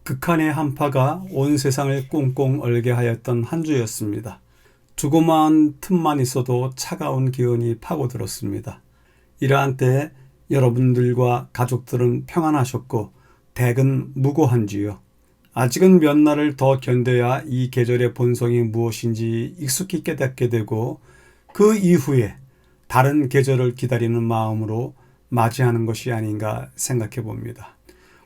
극한의 한파가 온 세상을 꽁꽁 얼게 하였던 한 주였습니다. 조그마한 틈만 있어도 차가운 기운이 파고들었습니다. 이러한 때에 여러분들과 가족들은 평안하셨고 댁은 무고한지요. 아직은 몇 날을 더 견뎌야 이 계절의 본성이 무엇인지 익숙히 깨닫게 되고 그 이후에 다른 계절을 기다리는 마음으로 맞이하는 것이 아닌가 생각해 봅니다.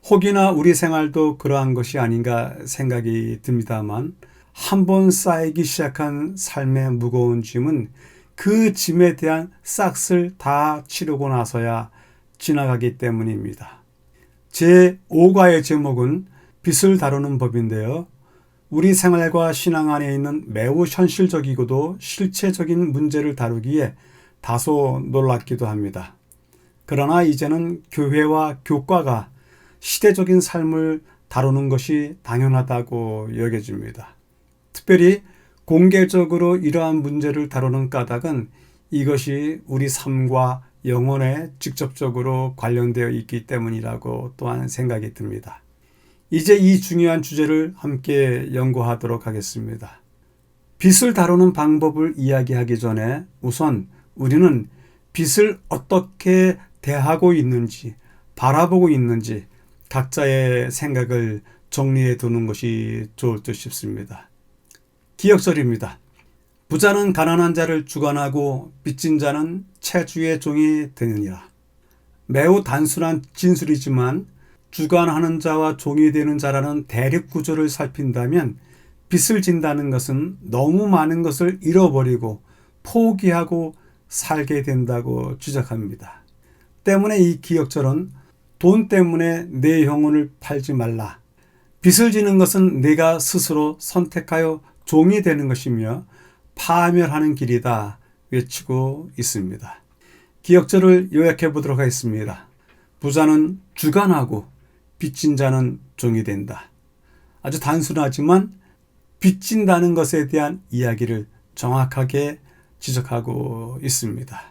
혹이나 우리 생활도 그러한 것이 아닌가 생각이 듭니다만 한번 쌓이기 시작한 삶의 무거운 짐은 그 짐에 대한 싹을 다 치르고 나서야 지나가기 때문입니다. 제 5과의 제목은 빚을 다루는 법인데요. 우리 생활과 신앙 안에 있는 매우 현실적이고도 실체적인 문제를 다루기에 다소 놀랍기도 합니다. 그러나 이제는 교회와 교과가 시대적인 삶을 다루는 것이 당연하다고 여겨집니다. 특별히 공개적으로 이러한 문제를 다루는 까닭은 이것이 우리 삶과 영혼에 직접적으로 관련되어 있기 때문이라고 또한 생각이 듭니다. 이제 이 중요한 주제를 함께 연구하도록 하겠습니다. 빚을 다루는 방법을 이야기하기 전에 우선 우리는 빚을 어떻게 대하고 있는지, 바라보고 있는지 각자의 생각을 정리해 두는 것이 좋을 듯 싶습니다. 기억절입니다. 부자는 가난한 자를 주관하고 빚진 자는 채주의 종이 되느니라. 매우 단순한 진술이지만 주관하는 자와 종이 되는 자라는 대립 구조를 살핀다면 빚을 진다는 것은 너무 많은 것을 잃어버리고 포기하고 살게 된다고 주장합니다. 때문에 이 기억절은 돈 때문에 내 영혼을 팔지 말라. 빚을 지는 것은 내가 스스로 선택하여 종이 되는 것이며 파멸하는 길이다 외치고 있습니다. 기억절을 요약해 보도록 하겠습니다. 부자는 주관하고 빚진 자는 종이 된다. 아주 단순하지만 빚진다는 것에 대한 이야기를 정확하게 지적하고 있습니다.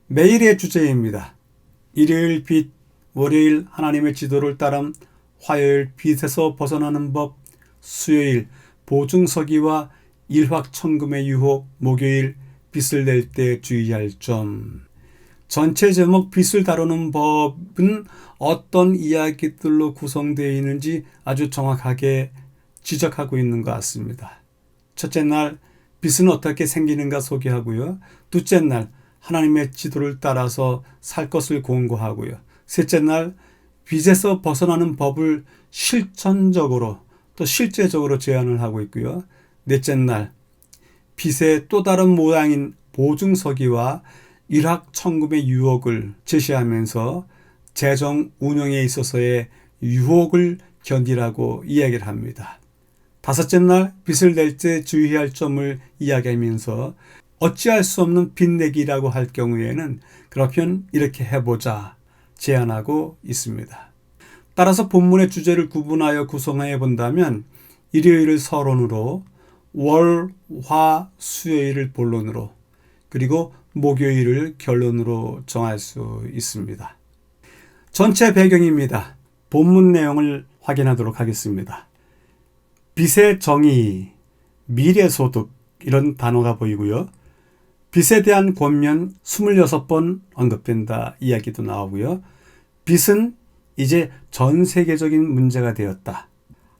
매일의 주제입니다. 일요일 빚, 월요일 하나님의 지도를 따름, 화요일 빚에서 벗어나는 법, 수요일 보증서기와 일확천금의 유혹, 목요일 빚을 낼 때 주의할 점. 전체 제목 빚을 다루는 법은 어떤 이야기들로 구성되어 있는지 아주 정확하게 지적하고 있는 것 같습니다. 첫째 날 빚은 어떻게 생기는가 소개하고요. 둘째 날 하나님의 지도를 따라서 살 것을 공고하고요. 셋째 날 빚에서 벗어나는 법을 실천적으로 또 실제적으로 제안을 하고 있고요. 넷째 날 빚의 또 다른 모양인 보증서기와 일확천금의 유혹을 제시하면서 재정 운영에 있어서의 유혹을 견디라고 이야기를 합니다. 다섯째 날 빚을 낼 때 주의할 점을 이야기하면서 어찌할 수 없는 빚내기라고 할 경우에는 그렇면 이렇게 해보자 제안하고 있습니다. 따라서 본문의 주제를 구분하여 구성해 본다면 일요일을 서론으로, 월, 화, 수요일을 본론으로, 그리고 목요일을 결론으로 정할 수 있습니다. 전체 배경입니다. 본문 내용을 확인하도록 하겠습니다. 빚의 정의, 미래소득 이런 단어가 보이고요. 빚에 대한 권면 26번 언급된다 이야기도 나오고요. 빚은 이제 전 세계적인 문제가 되었다.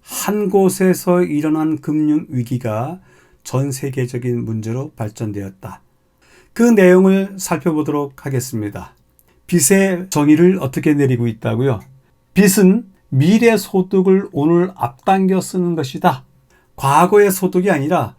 한 곳에서 일어난 금융위기가 전 세계적인 문제로 발전되었다. 그 내용을 살펴보도록 하겠습니다. 빚의 정의를 어떻게 내리고 있다고요? 빚은 미래 소득을 오늘 앞당겨 쓰는 것이다. 과거의 소득이 아니라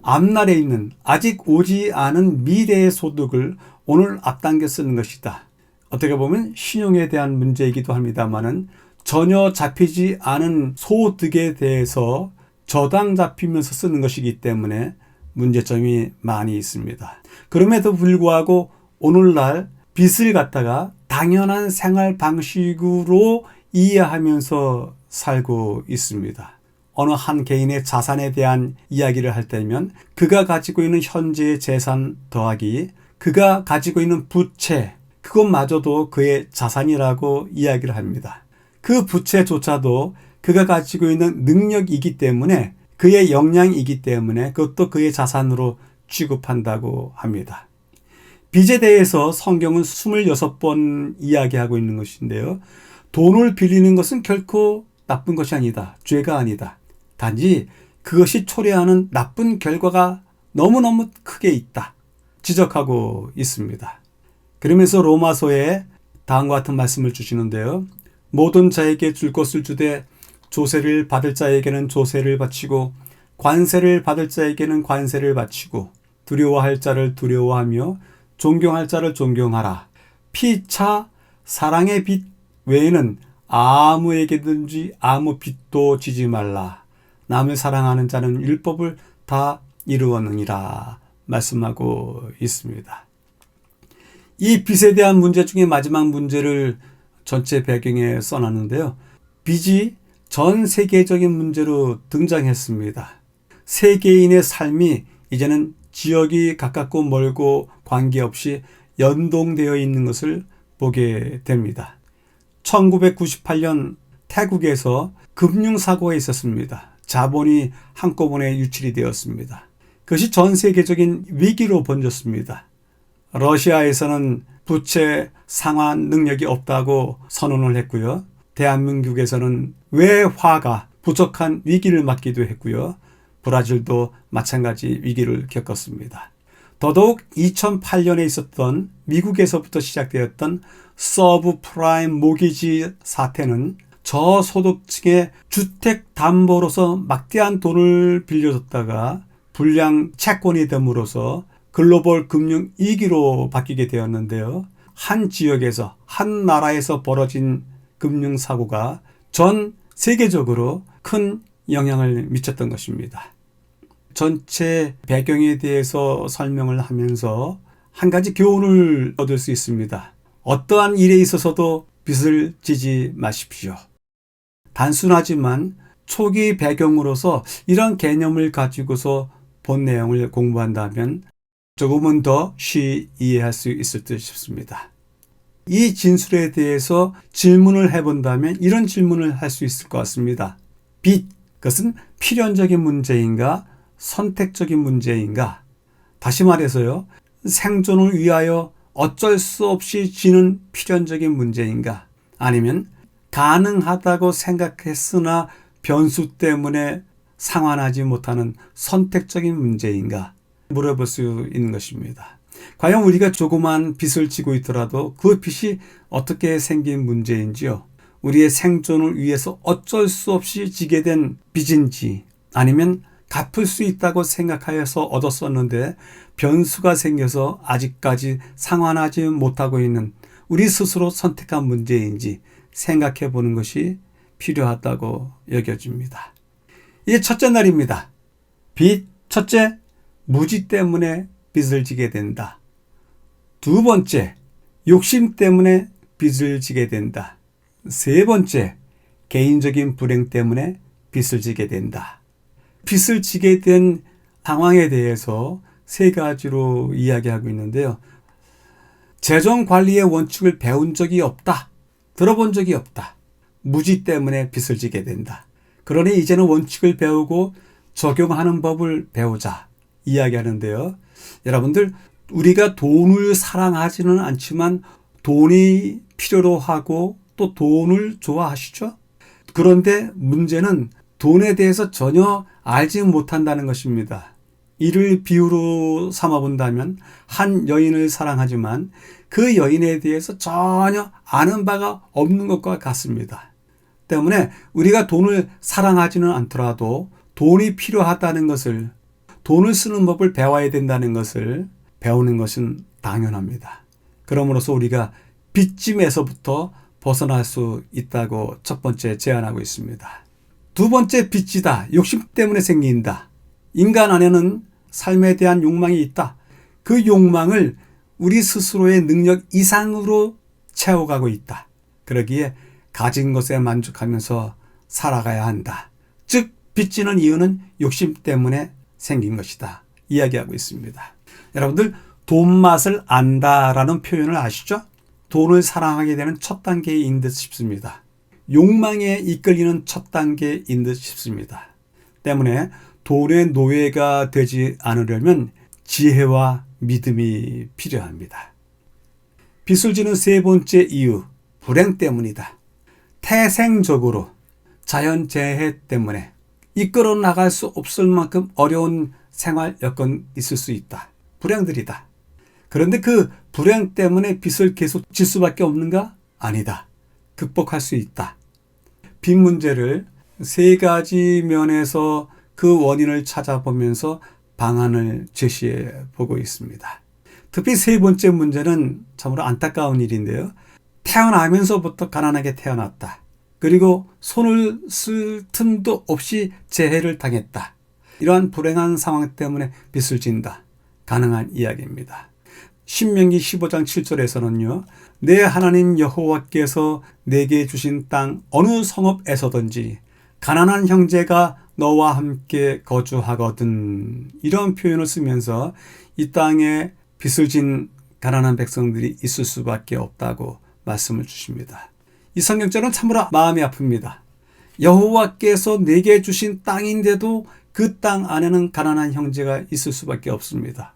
앞날에 있는 아직 오지 않은 미래의 소득을 오늘 앞당겨 쓰는 것이다. 어떻게 보면 신용에 대한 문제이기도 합니다만은 전혀 잡히지 않은 소득에 대해서 저당 잡히면서 쓰는 것이기 때문에 문제점이 많이 있습니다. 그럼에도 불구하고 오늘날 빚을 갖다가 당연한 생활 방식으로 이해하면서 살고 있습니다. 어느 한 개인의 자산에 대한 이야기를 할 때면 그가 가지고 있는 현재의 재산 더하기 그가 가지고 있는 부채, 그것마저도 그의 자산이라고 이야기를 합니다. 그 부채조차도 그가 가지고 있는 능력이기 때문에, 그의 역량이기 때문에 그것도 그의 자산으로 취급한다고 합니다. 빚에 대해서 성경은 26번 이야기하고 있는 것인데요. 돈을 빌리는 것은 결코 나쁜 것이 아니다. 죄가 아니다. 단지 그것이 초래하는 나쁜 결과가 너무너무 크게 있다. 지적하고 있습니다. 그러면서 로마서에 다음과 같은 말씀을 주시는데요. 모든 자에게 줄 것을 주되 조세를 받을 자에게는 조세를 바치고 관세를 받을 자에게는 관세를 바치고 두려워할 자를 두려워하며 존경할 자를 존경하라. 피차 사랑의 빚 외에는 아무에게든지 아무 빚도 지지 말라. 남을 사랑하는 자는 율법을 다 이루었느니라 말씀하고 있습니다. 이 빚에 대한 문제 중에 마지막 문제를 전체 배경에 써놨는데요. 빚이 전 세계적인 문제로 등장했습니다. 세계인의 삶이 이제는 지역이 가깝고 멀고 관계없이 연동되어 있는 것을 보게 됩니다. 1998년 태국에서 금융사고가 있었습니다. 자본이 한꺼번에 유출이 되었습니다. 그것이 전 세계적인 위기로 번졌습니다. 러시아에서는 부채 상환 능력이 없다고 선언을 했고요. 대한민국에서는 외화가 부족한 위기를 맞기도 했고요. 브라질도 마찬가지 위기를 겪었습니다. 더더욱 2008년에 있었던 미국에서부터 시작되었던 서브프라임 모기지 사태는 저소득층의 주택담보로서 막대한 돈을 빌려줬다가 불량 채권이 됨으로써 글로벌 금융 위기로 바뀌게 되었는데요. 한 지역에서, 한 나라에서 벌어진 금융사고가 전 세계적으로 큰 영향을 미쳤던 것입니다. 전체 배경에 대해서 설명을 하면서 한 가지 교훈을 얻을 수 있습니다. 어떠한 일에 있어서도 빚을 지지 마십시오. 단순하지만 초기 배경으로서 이런 개념을 가지고서 본 내용을 공부한다면 조금은 더 쉽게 이해할 수 있을 듯 싶습니다. 이 진술에 대해서 질문을 해본다면 이런 질문을 할 수 있을 것 같습니다. 빚, 그것은 필연적인 문제인가? 선택적인 문제인가? 다시 말해서요. 생존을 위하여 어쩔 수 없이 지는 필연적인 문제인가? 아니면 가능하다고 생각했으나 변수 때문에 상환하지 못하는 선택적인 문제인가? 물어볼 수 있는 것입니다. 과연 우리가 조그만 빚을 지고 있더라도 그 빚이 어떻게 생긴 문제인지요? 우리의 생존을 위해서 어쩔 수 없이 지게 된 빚인지, 아니면 갚을 수 있다고 생각하여서 얻었었는데 변수가 생겨서 아직까지 상환하지 못하고 있는 우리 스스로 선택한 문제인지 생각해 보는 것이 필요하다고 여겨집니다. 이제 첫째 날입니다. 빚, 첫째, 무지 때문에 빚을 지게 된다. 두 번째, 욕심 때문에 빚을 지게 된다. 세 번째, 개인적인 불행 때문에 빚을 지게 된다. 빚을 지게 된 상황에 대해서 세 가지로 이야기하고 있는데요. 재정 관리의 원칙을 배운 적이 없다. 들어본 적이 없다. 무지 때문에 빚을 지게 된다. 그러니 이제는 원칙을 배우고 적용하는 법을 배우자 이야기하는데요. 여러분들, 우리가 돈을 사랑하지는 않지만 돈이 필요로 하고 또 돈을 좋아하시죠? 그런데 문제는 돈에 대해서 전혀 알지 못한다는 것입니다. 이를 비유로 삼아본다면 한 여인을 사랑하지만 그 여인에 대해서 전혀 아는 바가 없는 것과 같습니다. 때문에 우리가 돈을 사랑하지는 않더라도 돈이 필요하다는 것을, 돈을 쓰는 법을 배워야 된다는 것을 배우는 것은 당연합니다. 그러므로서 우리가 빚짐에서부터 벗어날 수 있다고 첫 번째 제안하고 있습니다. 두 번째, 빚지다. 욕심 때문에 생긴다. 인간 안에는 삶에 대한 욕망이 있다. 그 욕망을 우리 스스로의 능력 이상으로 채워가고 있다. 그러기에 가진 것에 만족하면서 살아가야 한다. 즉, 빚지는 이유는 욕심 때문에 생긴 것이다. 이야기하고 있습니다. 여러분들, 돈 맛을 안다라는 표현을 아시죠? 돈을 사랑하게 되는 첫 단계인 듯 싶습니다. 욕망에 이끌리는 첫 단계인 듯 싶습니다. 때문에 돈의 노예가 되지 않으려면 지혜와 믿음이 필요합니다. 빚을 지는 세 번째 이유, 불행 때문이다. 태생적으로 자연재해 때문에 이끌어 나갈 수 없을 만큼 어려운 생활 여건이 있을 수 있다. 불행들이다. 그런데 그 불행 때문에 빚을 계속 질 수밖에 없는가? 아니다. 극복할 수 있다. 빚 문제를 세 가지 면에서 그 원인을 찾아보면서 방안을 제시해 보고 있습니다. 특히 세 번째 문제는 참으로 안타까운 일인데요. 태어나면서부터 가난하게 태어났다. 그리고 손을 쓸 틈도 없이 재해를 당했다. 이러한 불행한 상황 때문에 빚을 진다. 가능한 이야기입니다. 신명기 15장 7절에서는요. 내 하나님 여호와께서 내게 주신 땅 어느 성읍에서든지 가난한 형제가 너와 함께 거주하거든. 이런 표현을 쓰면서 이 땅에 빚을 진 가난한 백성들이 있을 수밖에 없다고 말씀을 주십니다. 이 성경절은 참으로 마음이 아픕니다. 여호와께서 내게 주신 땅인데도 그 땅 안에는 가난한 형제가 있을 수밖에 없습니다.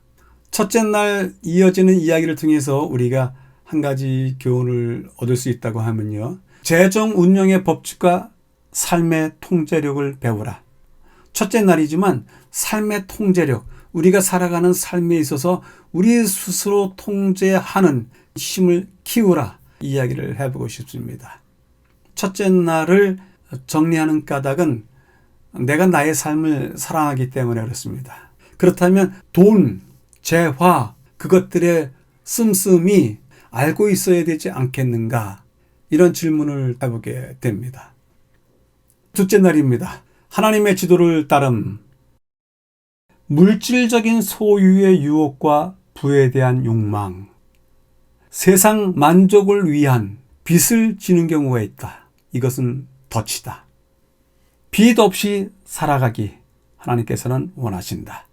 첫째 날 이어지는 이야기를 통해서 우리가 한 가지 교훈을 얻을 수 있다고 하면요. 재정 운영의 법칙과 삶의 통제력을 배우라. 첫째 날이지만 삶의 통제력, 우리가 살아가는 삶에 있어서 우리 스스로 통제하는 힘을 키우라. 이야기를 해보고 싶습니다. 첫째 날을 정리하는 까닭은 내가 나의 삶을 사랑하기 때문에 그렇습니다. 그렇다면 돈, 재화, 그것들의 씀씀이 알고 있어야 되지 않겠는가? 이런 질문을 해보게 됩니다. 둘째 날입니다. 하나님의 지도를 따름. 물질적인 소유의 유혹과 부에 대한 욕망. 세상 만족을 위한 빚을 지는 경우가 있다. 이것은 덫이다. 빚 없이 살아가기 하나님께서는 원하신다.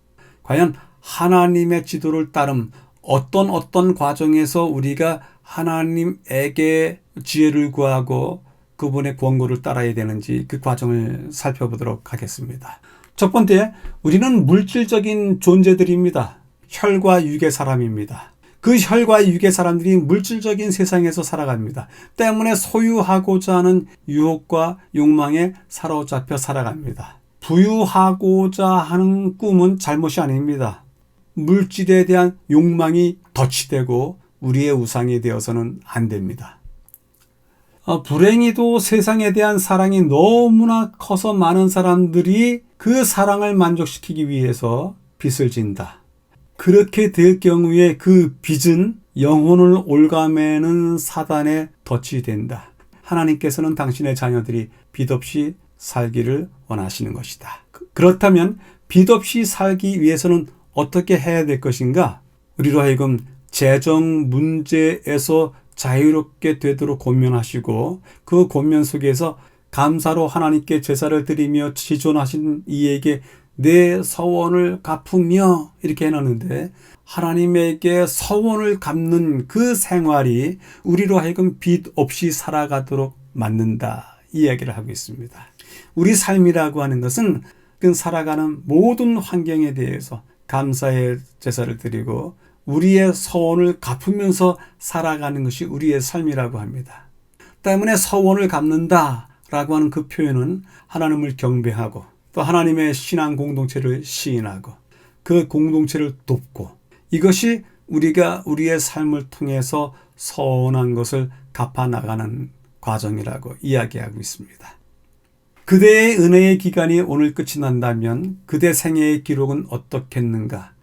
과연 하나님의 지도를 따름 어떤 과정에서 우리가 하나님에게 지혜를 구하고 그분의 권고를 따라야 되는지 그 과정을 살펴보도록 하겠습니다. 첫 번째, 우리는 물질적인 존재들입니다. 혈과 육의 사람입니다. 그 혈과 육의 사람들이 물질적인 세상에서 살아갑니다. 때문에 소유하고자 하는 유혹과 욕망에 사로잡혀 살아갑니다. 부유하고자 하는 꿈은 잘못이 아닙니다. 물질에 대한 욕망이 덫이 되고 우리의 우상이 되어서는 안 됩니다. 불행히도 세상에 대한 사랑이 너무나 커서 많은 사람들이 그 사랑을 만족시키기 위해서 빚을 진다. 그렇게 될 경우에 그 빚은 영혼을 올가매는 사단의 덫이 된다. 하나님께서는 당신의 자녀들이 빚 없이 살기를 원하시는 것이다. 그렇다면 빚 없이 살기 위해서는 어떻게 해야 될 것인가? 우리로 하여금 재정 문제에서 자유롭게 되도록 권면하시고 그 권면 속에서 감사로 하나님께 제사를 드리며 지존하신 이에게 내 서원을 갚으며 이렇게 해놨는데 하나님에게 서원을 갚는 그 생활이 우리로 하여금 빚 없이 살아가도록 만든다. 이 이야기를 하고 있습니다. 우리 삶이라고 하는 것은 그 살아가는 모든 환경에 대해서 감사의 제사를 드리고 우리의 서원을 갚으면서 살아가는 것이 우리의 삶이라고 합니다. 때문에 서원을 갚는다라고 하는 그 표현은 하나님을 경배하고 또 하나님의 신앙 공동체를 시인하고 그 공동체를 돕고 이것이 우리가 우리의 삶을 통해서 서원한 것을 갚아나가는 과정이라고 이야기하고 있습니다. 그대의 은혜의 기간이 오늘 끝이 난다면 그대 생애의 기록은 어떻겠는가?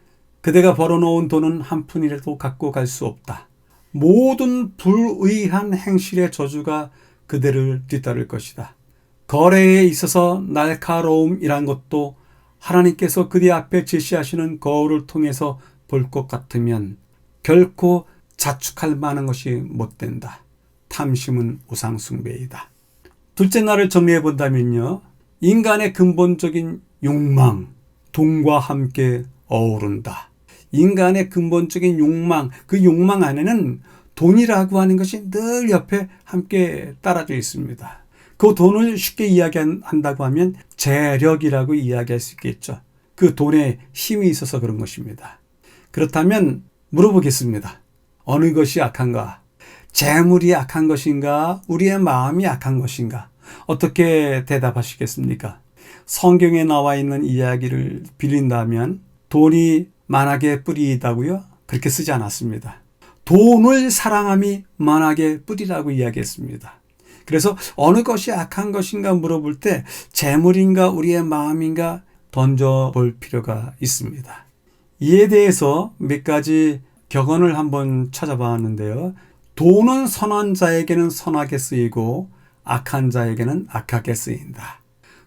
그대가 벌어놓은 돈은 한 푼이라도 갖고 갈 수 없다. 모든 불의한 행실의 저주가 그대를 뒤따를 것이다. 거래에 있어서 날카로움이란 것도 하나님께서 그대 앞에 제시하시는 거울을 통해서 볼 것 같으면 결코 자축할 만한 것이 못 된다. 탐심은 우상숭배이다. 둘째 날을 정리해 본다면요. 인간의 근본적인 욕망, 돈과 함께 어우른다. 인간의 근본적인 욕망, 그 욕망 안에는 돈이라고 하는 것이 늘 옆에 함께 따라져 있습니다. 그 돈을 쉽게 이야기한다고 하면 재력이라고 이야기할 수 있겠죠. 그 돈에 힘이 있어서 그런 것입니다. 그렇다면 물어보겠습니다. 어느 것이 악한가? 재물이 악한 것인가? 우리의 마음이 악한 것인가? 어떻게 대답하시겠습니까? 성경에 나와 있는 이야기를 빌린다면 돈이 만악의 뿌리이다고요? 그렇게 쓰지 않았습니다. 돈을 사랑함이 만악의 뿌리라고 이야기했습니다. 그래서 어느 것이 악한 것인가 물어볼 때 재물인가 우리의 마음인가 던져볼 필요가 있습니다. 이에 대해서 몇 가지 격언을 한번 찾아봤는데요. 돈은 선한 자에게는 선하게 쓰이고 악한 자에게는 악하게 쓰인다.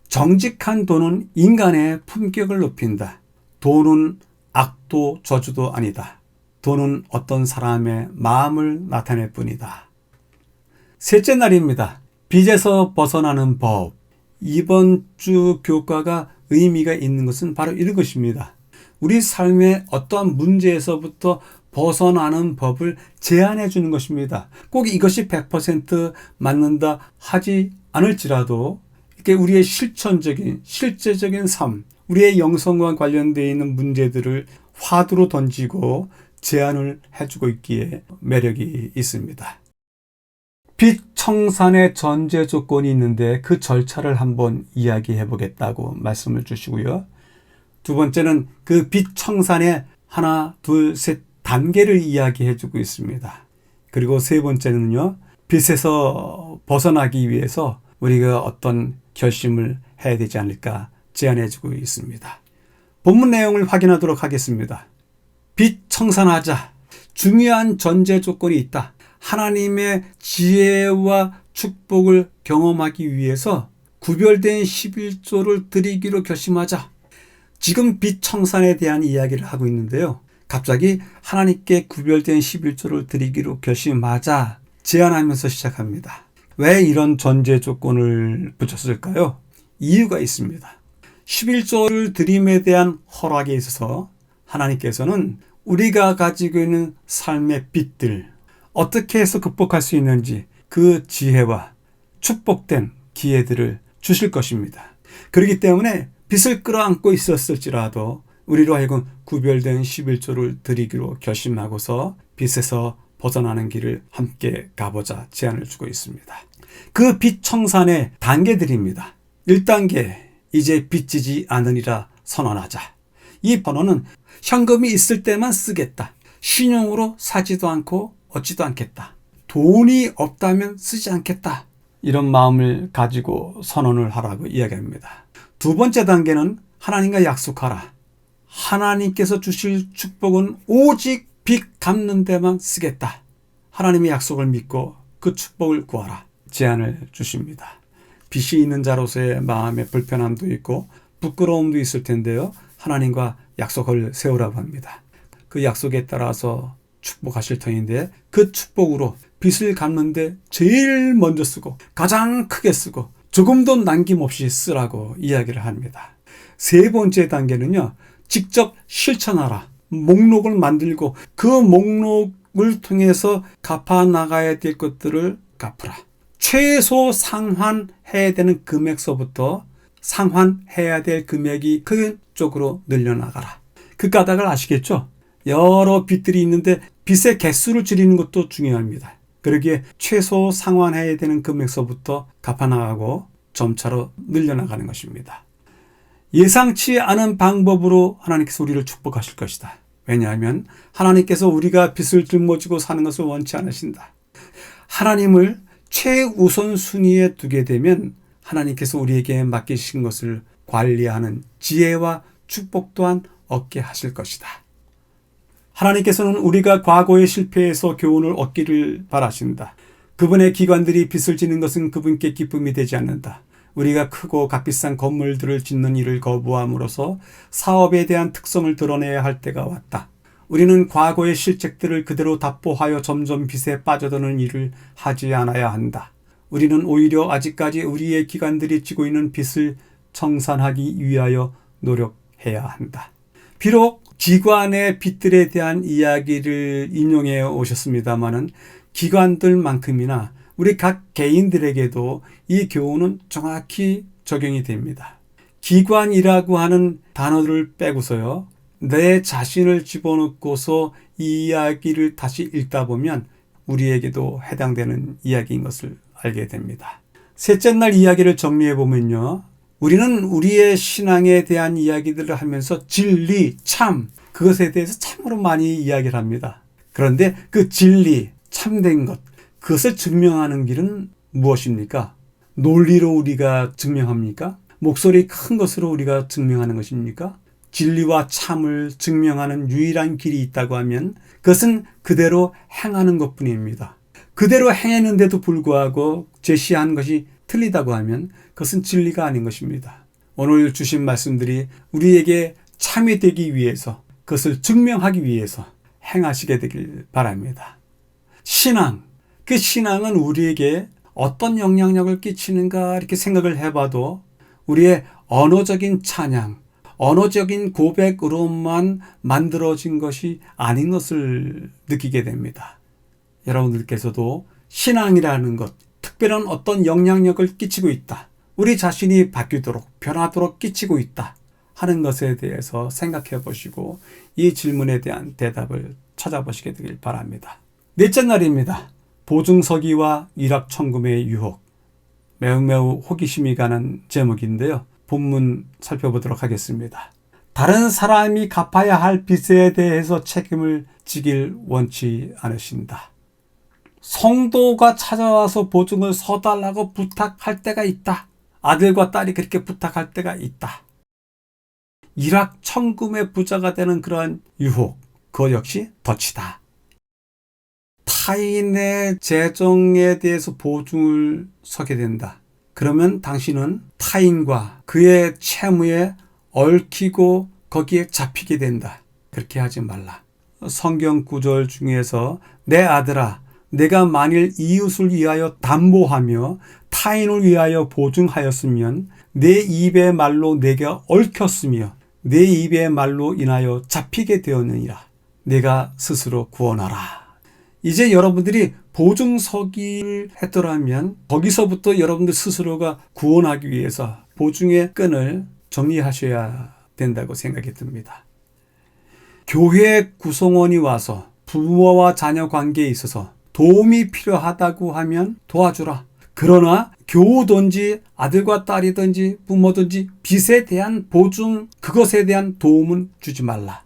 정직한 돈은 인간의 품격을 높인다. 돈은 악도 저주도 아니다. 돈은 어떤 사람의 마음을 나타낼 뿐이다. 셋째 날입니다. 빚에서 벗어나는 법. 이번 주 교과가 의미가 있는 것은 바로 이런 것입니다. 우리 삶의 어떠한 문제에서부터 벗어나는 법을 제안해 주는 것입니다. 꼭 이것이 100% 맞는다 하지 않을지라도 이렇게 우리의 실천적인, 실제적인 삶, 우리의 영성과 관련되어 있는 문제들을 화두로 던지고 제안을 해주고 있기에 매력이 있습니다. 빚 청산의 전제 조건이 있는데 그 절차를 한번 이야기해 보겠다고 말씀을 주시고요. 두 번째는 그 빚 청산의 하나, 둘, 셋 단계를 이야기해 주고 있습니다. 그리고 세 번째는요, 빚에서 벗어나기 위해서 우리가 어떤 결심을 해야 되지 않을까 제안해 주고 있습니다. 본문 내용을 확인하도록 하겠습니다. 빚 청산하자. 중요한 전제 조건이 있다. 하나님의 지혜와 축복을 경험하기 위해서 구별된 11조를 드리기로 결심하자. 지금 빚 청산에 대한 이야기를 하고 있는데요. 갑자기 하나님께 구별된 11조를 드리기로 결심하자 제안하면서 시작합니다. 왜 이런 전제 조건을 붙였을까요? 이유가 있습니다. 11조를 드림에 대한 허락에 있어서 하나님께서는 우리가 가지고 있는 삶의 빚들, 어떻게 해서 극복할 수 있는지 그 지혜와 축복된 기회들을 주실 것입니다. 그렇기 때문에 빚을 끌어안고 있었을지라도 우리로 하여금 구별된 11조를 드리기로 결심하고서 빚에서 벗어나는 길을 함께 가보자 제안을 주고 있습니다. 그 빚 청산의 단계들입니다. 1단계, 이제 빚지지 않으리라 선언하자. 이 번호는 현금이 있을 때만 쓰겠다. 신용으로 사지도 않고 얻지도 않겠다. 돈이 없다면 쓰지 않겠다. 이런 마음을 가지고 선언을 하라고 이야기합니다. 두 번째 단계는 하나님과 약속하라. 하나님께서 주실 축복은 오직 빚 갚는 데만 쓰겠다. 하나님의 약속을 믿고 그 축복을 구하라. 제안을 주십니다. 빚이 있는 자로서의 마음의 불편함도 있고 부끄러움도 있을 텐데요. 하나님과 약속을 세우라고 합니다. 그 약속에 따라서 축복하실 터인데 그 축복으로 빚을 갚는데 제일 먼저 쓰고 가장 크게 쓰고 조금도 남김없이 쓰라고 이야기를 합니다. 세 번째 단계는요. 직접 실천하라. 목록을 만들고 그 목록을 통해서 갚아 나가야 될 것들을 갚으라. 최소 상환해야 되는 금액서부터 상환해야 될 금액이 큰 쪽으로 늘려나가라. 그 까닭을 아시겠죠? 여러 빚들이 있는데 빚의 개수를 줄이는 것도 중요합니다. 그러기에 최소 상환해야 되는 금액서부터 갚아나가고 점차로 늘려나가는 것입니다. 예상치 않은 방법으로 하나님께서 우리를 축복하실 것이다. 왜냐하면 하나님께서 우리가 빚을 짊어지고 사는 것을 원치 않으신다. 하나님을 최우선 순위에 두게 되면 하나님께서 우리에게 맡기신 것을 관리하는 지혜와 축복 또한 얻게 하실 것이다. 하나님께서는 우리가 과거의 실패에서 교훈을 얻기를 바라신다. 그분의 기관들이 빚을 지는 것은 그분께 기쁨이 되지 않는다. 우리가 크고 값비싼 건물들을 짓는 일을 거부함으로써 사업에 대한 특성을 드러내야 할 때가 왔다. 우리는 과거의 실책들을 그대로 답보하여 점점 빚에 빠져드는 일을 하지 않아야 한다. 우리는 오히려 아직까지 우리의 기관들이 지고 있는 빚을 청산하기 위하여 노력해야 한다. 비록 기관의 빚들에 대한 이야기를 인용해 오셨습니다마는 기관들만큼이나 우리 각 개인들에게도 이 교훈은 정확히 적용이 됩니다. 기관이라고 하는 단어를 빼고서요, 내 자신을 집어넣고서 이 이야기를 다시 읽다 보면 우리에게도 해당되는 이야기인 것을 알게 됩니다. 셋째 날 이야기를 정리해 보면요, 우리는 우리의 신앙에 대한 이야기들을 하면서 진리, 참, 그것에 대해서 참으로 많이 이야기를 합니다. 그런데 그 진리, 참된 것, 그것을 증명하는 길은 무엇입니까? 논리로 우리가 증명합니까? 목소리 큰 것으로 우리가 증명하는 것입니까? 진리와 참을 증명하는 유일한 길이 있다고 하면 그것은 그대로 행하는 것뿐입니다. 그대로 행했는데도 불구하고 제시한 것이 틀리다고 하면 그것은 진리가 아닌 것입니다. 오늘 주신 말씀들이 우리에게 참이 되기 위해서, 그것을 증명하기 위해서 행하시게 되길 바랍니다. 신앙, 그 신앙은 우리에게 어떤 영향력을 끼치는가 이렇게 생각을 해봐도 우리의 언어적인 찬양, 언어적인 고백으로만 만들어진 것이 아닌 것을 느끼게 됩니다. 여러분들께서도 신앙이라는 것, 특별한 어떤 영향력을 끼치고 있다, 우리 자신이 바뀌도록, 변하도록 끼치고 있다 하는 것에 대해서 생각해 보시고 이 질문에 대한 대답을 찾아보시게 되길 바랍니다. 넷째 날입니다. 보증서기와 일확천금의 유혹. 매우 호기심이 가는 제목인데요. 본문 살펴보도록 하겠습니다. 다른 사람이 갚아야 할 빚에 대해서 책임을 지길 원치 않으신다. 성도가 찾아와서 보증을 서달라고 부탁할 때가 있다. 아들과 딸이 그렇게 부탁할 때가 있다. 일확천금의 부자가 되는 그러한 유혹, 그것 역시 덫이다. 타인의 재정에 대해서 보증을 서게 된다. 그러면 당신은 타인과 그의 채무에 얽히고 거기에 잡히게 된다. 그렇게 하지 말라. 성경 구절 중에서 내 아들아, 내가 만일 이웃을 위하여 담보하며 타인을 위하여 보증하였으면 내 입의 말로 내가 얽혔으며 내 입의 말로 인하여 잡히게 되었느니라. 내가 스스로 구원하라. 이제 여러분들이 보증서기를 했더라면 거기서부터 여러분들 스스로가 구원하기 위해서 보증의 끈을 정리하셔야 된다고 생각이 듭니다. 교회 구성원이 와서 부모와 자녀 관계에 있어서 도움이 필요하다고 하면 도와주라. 그러나 교우든지 아들과 딸이든지 부모든지 빚에 대한 보증, 그것에 대한 도움은 주지 말라.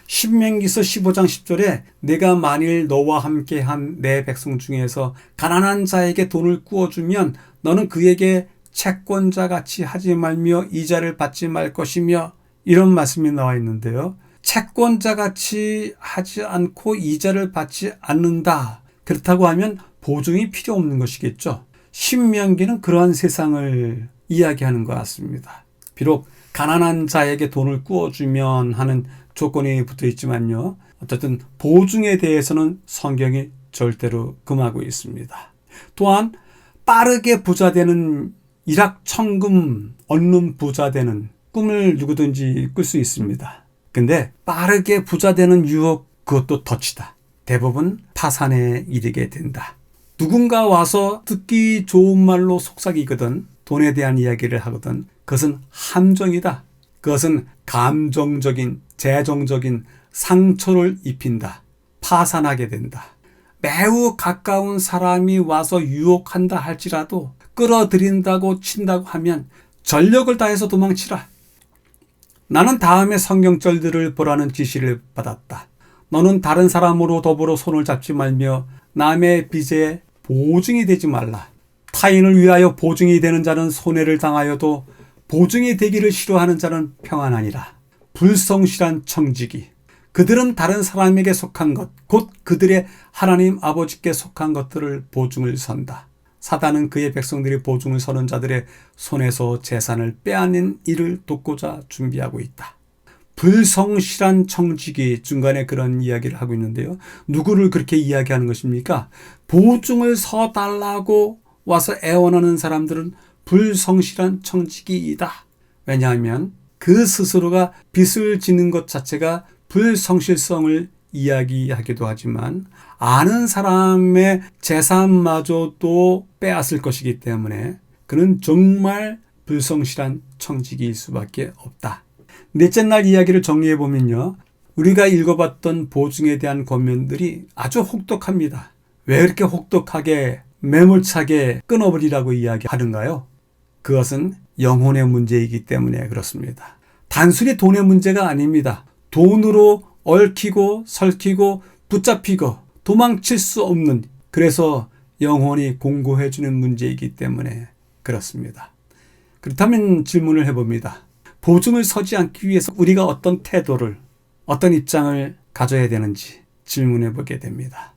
신명기서 15장 10절에 내가 만일 너와 함께한 내 백성 중에서 가난한 자에게 돈을 꾸어주면 너는 그에게 채권자같이 하지 말며 이자를 받지 말 것이며, 이런 말씀이 나와 있는데요. 채권자같이 하지 않고 이자를 받지 않는다. 그렇다고 하면 보증이 필요 없는 것이겠죠. 신명기는 그러한 세상을 이야기하는 것 같습니다. 비록 가난한 자에게 돈을 꾸어주면 하는 조건이 붙어 있지만요. 어쨌든 보증에 대해서는 성경이 절대로 금하고 있습니다. 또한 빠르게 부자 되는 일확천금 얻는 부자 되는 꿈을 누구든지 꿀 수 있습니다. 근데 빠르게 부자 되는 유혹, 그것도 덫이다. 대부분 파산에 이르게 된다. 누군가 와서 듣기 좋은 말로 속삭이거든, 돈에 대한 이야기를 하거든, 그것은 함정이다. 그것은 감정적인, 재정적인 상처를 입힌다. 파산하게 된다. 매우 가까운 사람이 와서 유혹한다 할지라도 끌어들인다고 친다고 하면 전력을 다해서 도망치라. 나는 다음에 성경절들을 보라는 지시를 받았다. 너는 다른 사람으로 더불어 손을 잡지 말며 남의 빚에 보증이 되지 말라. 타인을 위하여 보증이 되는 자는 손해를 당하여도 보증이 되기를 싫어하는 자는 평안하니라. 불성실한 청지기. 그들은 다른 사람에게 속한 것, 곧 그들의 하나님 아버지께 속한 것들을 보증을 선다. 사단은 그의 백성들이 보증을 서는 자들의 손에서 재산을 빼앗는 일을 돕고자 준비하고 있다. 불성실한 청지기, 중간에 그런 이야기를 하고 있는데요. 누구를 그렇게 이야기하는 것입니까? 보증을 서달라고 와서 애원하는 사람들은 불성실한 청지기이다. 왜냐하면 그 스스로가 빚을 지는 것 자체가 불성실성을 이야기하기도 하지만 아는 사람의 재산마저도 빼앗을 것이기 때문에 그는 정말 불성실한 청지기일 수밖에 없다. 넷째 날 이야기를 정리해보면요. 우리가 읽어봤던 보증에 대한 권면들이 아주 혹독합니다. 왜 그렇게 혹독하게 매몰차게 끊어버리라고 이야기하는가요? 그것은 영혼의 문제이기 때문에 그렇습니다. 단순히 돈의 문제가 아닙니다. 돈으로 얽히고 설키고 붙잡히고 도망칠 수 없는, 그래서 영혼이 공고해지는 문제이기 때문에 그렇습니다. 그렇다면 질문을 해봅니다. 보증을 서지 않기 위해서 우리가 어떤 태도를, 어떤 입장을 가져야 되는지 질문해 보게 됩니다.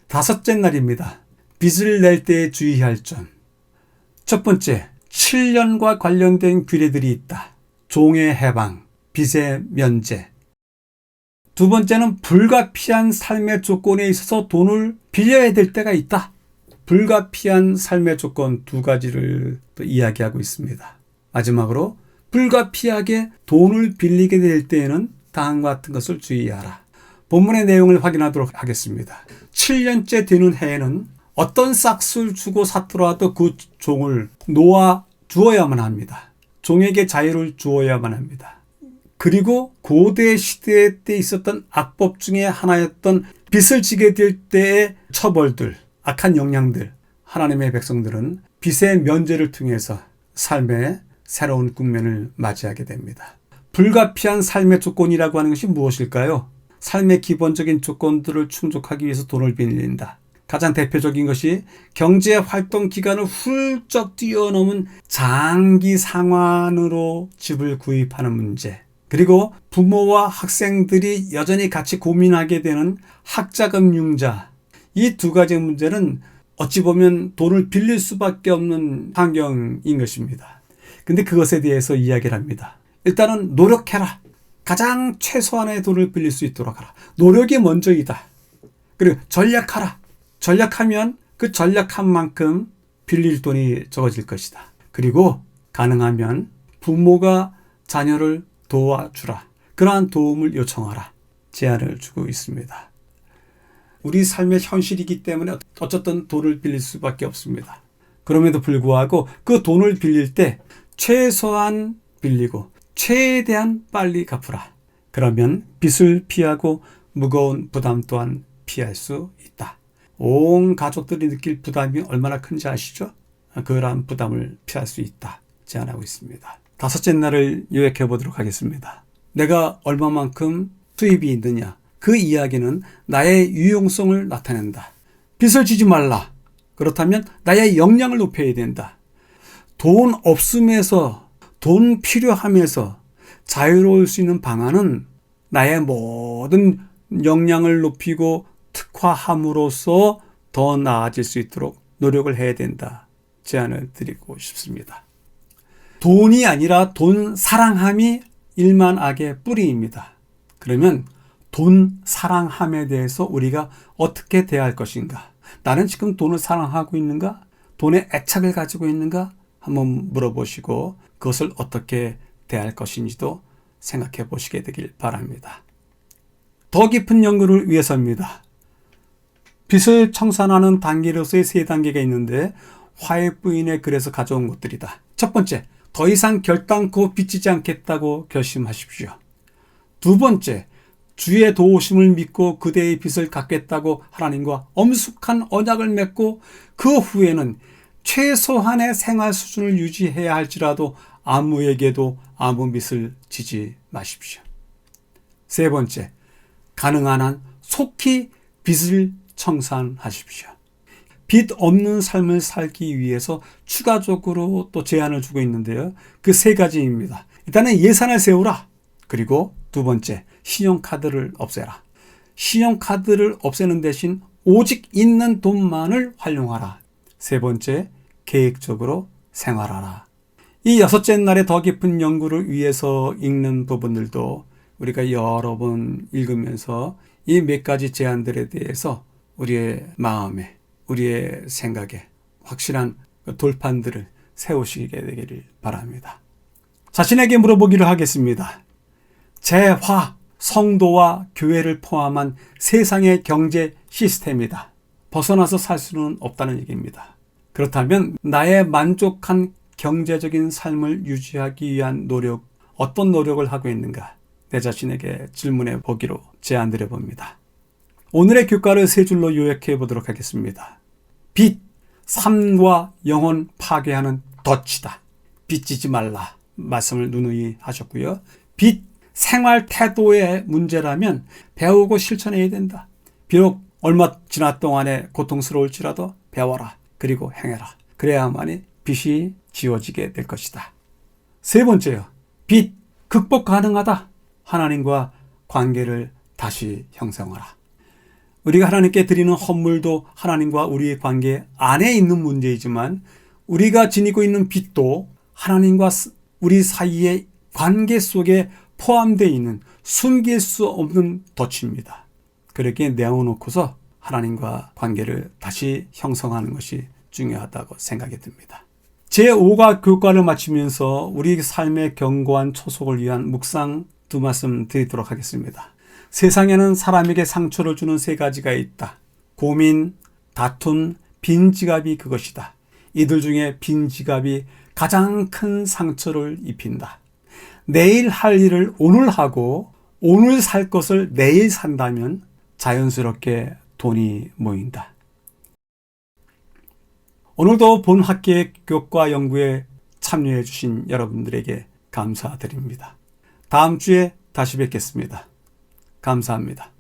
다섯째 날입니다. 빚을 낼 때 주의할 점. 첫 번째, 7년과 관련된 규례들이 있다. 종의 해방, 빚의 면제. 두 번째는 불가피한 삶의 조건에 있어서 돈을 빌려야 될 때가 있다. 불가피한 삶의 조건 두 가지를 또 이야기하고 있습니다. 마지막으로 불가피하게 돈을 빌리게 될 때에는 다음과 같은 것을 주의하라. 본문의 내용을 확인하도록 하겠습니다. 7년째 되는 해에는 어떤 싹을 주고 샀더라도 그 종을 놓아 주어야만 합니다. 종에게 자유를 주어야만 합니다. 그리고 고대 시대 때 있었던 악법 중에 하나였던 빚을 지게 될 때의 처벌들, 악한 영향들, 하나님의 백성들은 빚의 면제를 통해서 삶의 새로운 국면을 맞이하게 됩니다. 불가피한 삶의 조건이라고 하는 것이 무엇일까요? 삶의 기본적인 조건들을 충족하기 위해서 돈을 빌린다. 가장 대표적인 것이 경제 활동 기간을 훌쩍 뛰어넘은 장기 상환으로 집을 구입하는 문제, 그리고 부모와 학생들이 여전히 같이 고민하게 되는 학자금 융자, 이 두 가지 문제는 어찌 보면 돈을 빌릴 수밖에 없는 환경인 것입니다. 근데 그것에 대해서 이야기를 합니다. 일단은 노력해라. 가장 최소한의 돈을 빌릴 수 있도록 하라. 노력이 먼저이다. 그리고 전략하라. 전략하면 그 전략한 만큼 빌릴 돈이 적어질 것이다. 그리고 가능하면 부모가 자녀를 도와주라. 그러한 도움을 요청하라. 제안을 주고 있습니다. 우리 삶의 현실이기 때문에 어쨌든 돈을 빌릴 수밖에 없습니다. 그럼에도 불구하고 그 돈을 빌릴 때 최소한 빌리고 최대한 빨리 갚으라. 그러면 빚을 피하고 무거운 부담 또한 피할 수 있다. 온 가족들이 느낄 부담이 얼마나 큰지 아시죠? 그러한 부담을 피할 수 있다. 제안하고 있습니다. 다섯째 날을 요약해 보도록 하겠습니다. 내가 얼마만큼 수입이 있느냐. 그 이야기는 나의 유용성을 나타낸다. 빚을 지지 말라. 그렇다면 나의 역량을 높여야 된다. 돈 없음에서, 돈 필요함에서 자유로울 수 있는 방안은 나의 모든 역량을 높이고 특화함으로써 더 나아질 수 있도록 노력을 해야 된다. 제안을 드리고 싶습니다. 돈이 아니라 돈 사랑함이 일만 악의 뿌리입니다. 그러면 돈 사랑함에 대해서 우리가 어떻게 대할 것인가? 나는 지금 돈을 사랑하고 있는가? 돈에 애착을 가지고 있는가? 한번 물어보시고 그것을 어떻게 대할 것인지도 생각해 보시게 되길 바랍니다. 더 깊은 연구를 위해서입니다. 빚을 청산하는 단계로서의 세 단계가 있는데 화해부인의 글에서 가져온 것들이다. 첫 번째, 더 이상 결단코 빚지지 않겠다고 결심하십시오. 두 번째, 주의 도우심을 믿고 그대의 빚을 갚겠다고 하나님과 엄숙한 언약을 맺고 그 후에는 최소한의 생활 수준을 유지해야 할지라도 아무에게도 아무 빚을 지지 마십시오. 세 번째, 가능한 한 속히 빚을 청산하십시오. 빚 없는 삶을 살기 위해서 추가적으로 또 제안을 주고 있는데요. 그 세 가지입니다. 일단은 예산을 세우라. 그리고 두 번째, 신용카드를 없애라. 신용카드를 없애는 대신 오직 있는 돈만을 활용하라. 세 번째, 계획적으로 생활하라. 이 여섯째 날의 더 깊은 연구를 위해서 읽는 부분들도 우리가 여러 번 읽으면서 이 몇 가지 제안들에 대해서 우리의 마음에, 우리의 생각에 확실한 돌판들을 세우시게 되기를 바랍니다. 자신에게 물어보기를 하겠습니다. 재화, 성도와 교회를 포함한 세상의 경제 시스템이다. 벗어나서 살 수는 없다는 얘기입니다. 그렇다면 나의 만족한 경제적인 삶을 유지하기 위한 노력, 어떤 노력을 하고 있는가? 내 자신에게 질문해 보기로 제안드려 봅니다. 오늘의 교과를 세 줄로 요약해 보도록 하겠습니다. 빚, 삶과 영혼 파괴하는 덫이다. 빚지지 말라 말씀을 누누이 하셨고요. 빚, 생활 태도의 문제라면 배우고 실천해야 된다. 비록 얼마 지난 동안에 고통스러울지라도 배워라. 그리고 행해라. 그래야만이 빚이 지워지게 될 것이다. 세 번째요. 빚, 극복 가능하다. 하나님과 관계를 다시 형성하라. 우리가 하나님께 드리는 헌물도 하나님과 우리의 관계 안에 있는 문제이지만 우리가 지니고 있는 빚도 하나님과 우리 사이의 관계 속에 포함되어 있는 숨길 수 없는 덫입니다. 그렇게 내어놓고서 하나님과 관계를 다시 형성하는 것이 중요하다고 생각이 듭니다. 제5가 교과를 마치면서 우리 삶의 견고한 초석을 위한 묵상 두 말씀 드리도록 하겠습니다. 세상에는 사람에게 상처를 주는 세 가지가 있다. 고민, 다툼, 빈 지갑이 그것이다. 이들 중에 빈 지갑이 가장 큰 상처를 입힌다. 내일 할 일을 오늘 하고 오늘 살 것을 내일 산다면 자연스럽게 돈이 모인다. 오늘도 본 학기의 교과 연구에 참여해 주신 여러분들에게 감사드립니다. 다음 주에 다시 뵙겠습니다. 감사합니다.